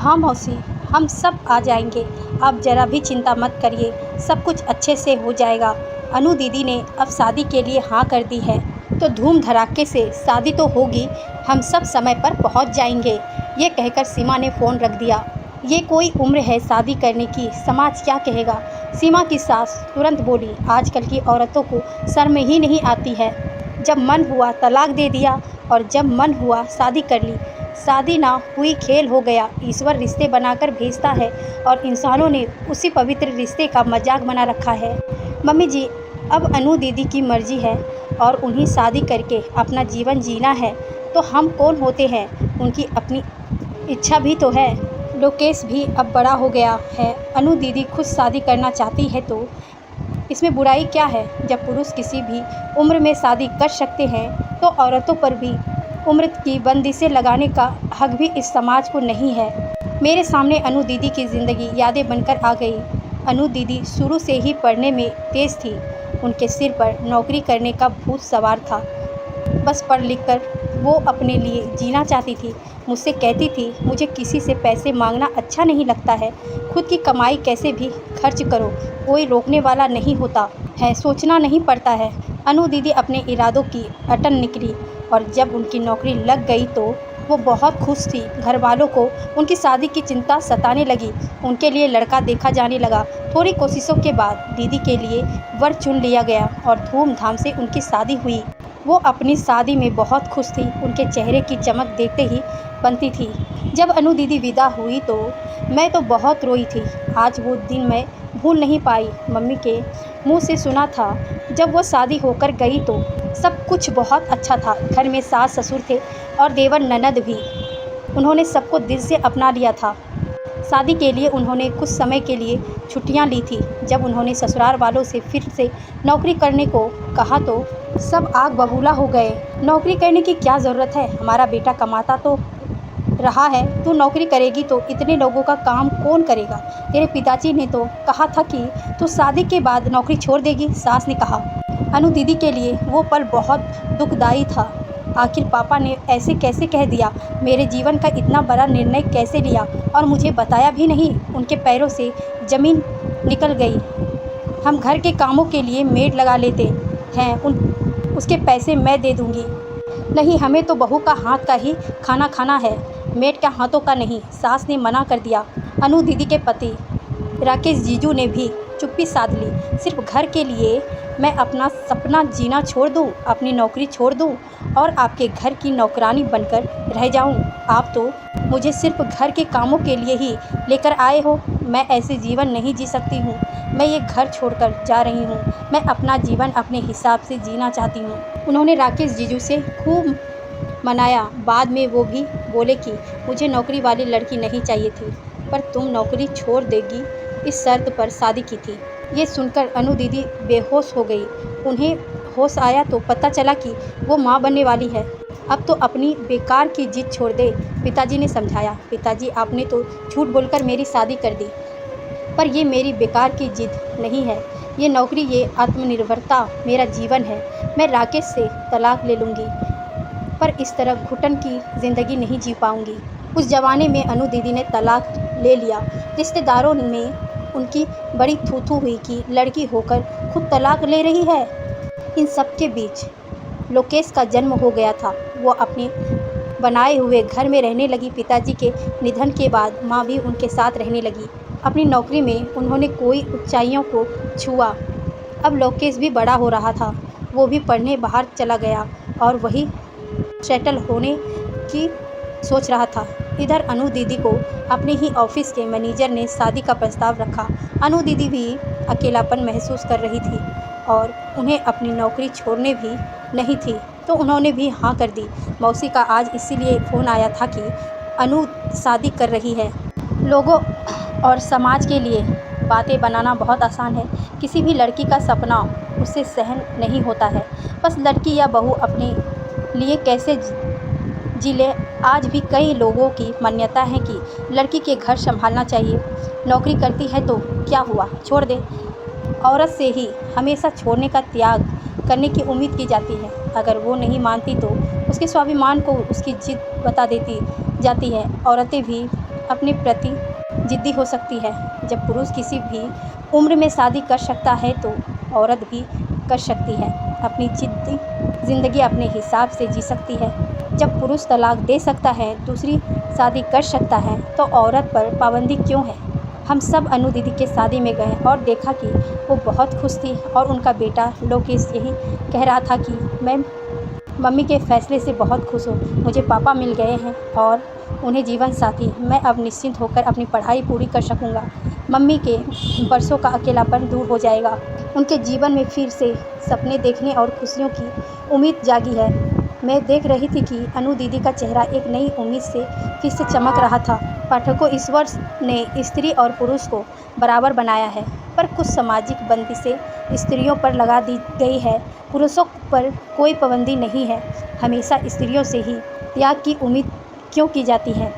हाँ मौसी, हम सब आ जाएंगे। आप ज़रा भी चिंता मत करिए, सब कुछ अच्छे से हो जाएगा। अनु दीदी ने अब शादी के लिए हाँ कर दी है, तो धूम धड़ाके से शादी तो होगी, हम सब समय पर पहुंच जाएंगे। ये कहकर सीमा ने फ़ोन रख दिया। ये कोई उम्र है शादी करने की, समाज क्या कहेगा। सीमा की सास तुरंत बोली, आजकल की औरतों को शर्म ही नहीं आती है। जब मन हुआ तलाक दे दिया और जब मन हुआ शादी कर ली। शादी ना हुई खेल हो गया। ईश्वर रिश्ते बनाकर भेजता है और इंसानों ने उसी पवित्र रिश्ते का मजाक बना रखा है। मम्मी जी, अब अनु दीदी की मर्जी है और उन्हें शादी करके अपना जीवन जीना है, तो हम कौन होते हैं। उनकी अपनी इच्छा भी तो है। लोकेश भी अब बड़ा हो गया है। अनु दीदी खुद शादी करना चाहती है तो इसमें बुराई क्या है। जब पुरुष किसी भी उम्र में शादी कर सकते हैं तो औरतों पर भी उम्र की बंदिशें लगाने का हक भी इस समाज को नहीं है। मेरे सामने अनु दीदी की ज़िंदगी यादें बनकर आ गई। अनु दीदी शुरू से ही पढ़ने में तेज़ थी। उनके सिर पर नौकरी करने का भूत सवार था। बस पढ़ लिख कर वो अपने लिए जीना चाहती थी। मुझसे कहती थी, मुझे किसी से पैसे मांगना अच्छा नहीं लगता है, खुद की कमाई कैसे भी खर्च करो, कोई रोकने वाला नहीं होता है, सोचना नहीं पड़ता है। अनु दीदी अपने इरादों की अटल निकली और जब उनकी नौकरी लग गई तो वो बहुत खुश थी। घर वालों को उनकी शादी की चिंता सताने लगी। उनके लिए लड़का देखा जाने लगा। थोड़ी कोशिशों के बाद दीदी के लिए वर चुन लिया गया और धूमधाम से उनकी शादी हुई। वो अपनी शादी में बहुत खुश थी। उनके चेहरे की चमक देखते ही बनती थी। जब अनु दीदी विदा हुई तो मैं तो बहुत रोई थी। आज वो दिन मैं भूल नहीं पाई। मम्मी के मुंह से सुना था, जब वो शादी होकर गई तो सब कुछ बहुत अच्छा था। घर में सास ससुर थे और देवर ननद भी। उन्होंने सबको दिल से अपना लिया था। शादी के लिए उन्होंने कुछ समय के लिए छुट्टियां ली थी। जब उन्होंने ससुराल वालों से फिर से नौकरी करने को कहा तो सब आग बबूला हो गए। नौकरी करने की क्या ज़रूरत है, हमारा बेटा कमाता तो रहा है, तू नौकरी करेगी तो इतने लोगों का काम कौन करेगा। तेरे पिताजी ने तो कहा था कि तू शादी के बाद नौकरी छोड़ देगी, सास ने कहा। अनु दीदी के लिए वो पल बहुत दुखदाई था। आखिर पापा ने ऐसे कैसे कह दिया, मेरे जीवन का इतना बड़ा निर्णय कैसे लिया और मुझे बताया भी नहीं। उनके पैरों से ज़मीन निकल गई। हम घर के कामों के लिए मेड लगा लेते हैं, उसके पैसे मैं दे दूँगी। नहीं, हमें तो बहू का हाथ का ही खाना खाना है, मेड के हाथों का नहीं, सास ने मना कर दिया। अनु दीदी के पति राकेश जीजू ने भी चुप्पी साध ली। सिर्फ घर के लिए मैं अपना सपना जीना छोड़ दूं, अपनी नौकरी छोड़ दूं और आपके घर की नौकरानी बनकर रह जाऊं। आप तो मुझे सिर्फ घर के कामों के लिए ही लेकर आए हो। मैं ऐसे जीवन नहीं जी सकती हूँ। मैं ये घर छोड़कर जा रही हूँ। मैं अपना जीवन अपने हिसाब से जीना चाहती हूँ। उन्होंने राकेश जीजू से खूब मनाया। बाद में वो भी बोले कि मुझे नौकरी वाली लड़की नहीं चाहिए थी, पर तुम नौकरी छोड़ देगी इस शर्त पर शादी की थी। ये सुनकर अनु दीदी बेहोश हो गई। उन्हें होश आया तो पता चला कि वो माँ बनने वाली है। अब तो अपनी बेकार की जिद छोड़ दे, पिताजी ने समझाया। पिताजी, आपने तो झूठ बोलकर मेरी शादी कर दी, पर ये मेरी बेकार की जिद नहीं है। ये नौकरी, ये आत्मनिर्भरता मेरा जीवन है। मैं राकेश से तलाक ले लूँगी, पर इस तरह घुटन की ज़िंदगी नहीं जी पाऊँगी। उस ज़माने में अनु दीदी ने तलाक ले लिया। रिश्तेदारों में उनकी बड़ी थू-थू हुई कि लड़की होकर खुद तलाक ले रही है। इन सब के बीच लोकेश का जन्म हो गया था। वो अपने बनाए हुए घर में रहने लगी। पिताजी के निधन के बाद माँ भी उनके साथ रहने लगी। अपनी नौकरी में उन्होंने कोई ऊंचाइयों को छुआ। अब लोकेश भी बड़ा हो रहा था। वो भी पढ़ने बाहर चला गया और वही सेटल होने की सोच रहा था। इधर अनु दीदी को अपने ही ऑफिस के मैनेजर ने शादी का प्रस्ताव रखा। अनु दीदी भी अकेलापन महसूस कर रही थी और उन्हें अपनी नौकरी छोड़ने भी नहीं थी, तो उन्होंने भी हाँ कर दी। मौसी का आज इसीलिए फ़ोन आया था कि अनु शादी कर रही है। लोगों और समाज के लिए बातें बनाना बहुत आसान है। किसी भी लड़की का सपना उससे सहन नहीं होता है। बस लड़की या बहू अपने लिए कैसे जी ले। आज भी कई लोगों की मान्यता है कि लड़की के घर संभालना चाहिए। नौकरी करती है तो क्या हुआ, छोड़ दे। औरत से ही हमेशा छोड़ने का त्याग करने की उम्मीद की जाती है। अगर वो नहीं मानती तो उसके स्वाभिमान को उसकी जिद बता देती जाती है। औरतें भी अपने प्रति जिद्दी हो सकती है। जब पुरुष किसी भी उम्र में शादी कर सकता है तो औरत भी कर सकती है। अपनी ज़िंदगी अपने हिसाब से जी सकती है। जब पुरुष तलाक दे सकता है, दूसरी शादी कर सकता है, तो औरत पर पाबंदी क्यों है? हम सब अनु दीदी के शादी में गए और देखा कि वो बहुत खुश थी और उनका बेटा लोकेश यही कह रहा था कि मैं मम्मी के फैसले से बहुत खुश हूँ। मुझे पापा मिल गए हैं और उन्हें जीवन साथी। मैं अब निश्चिंत होकर अपनी पढ़ाई पूरी कर सकूँगा। मम्मी के बरसों का अकेलापन दूर हो जाएगा। उनके जीवन में फिर से सपने देखने और खुशियों की उम्मीद जागी है। मैं देख रही थी कि अनु दीदी का चेहरा एक नई उम्मीद से फिर से चमक रहा था। पाठकों, ईश्वर ने स्त्री और पुरुष को बराबर बनाया है, पर कुछ सामाजिक बंदिशें स्त्रियों पर लगा दी गई है। पुरुषों पर कोई पाबंदी नहीं है। हमेशा स्त्रियों से ही त्याग की उम्मीद क्यों की जाती है?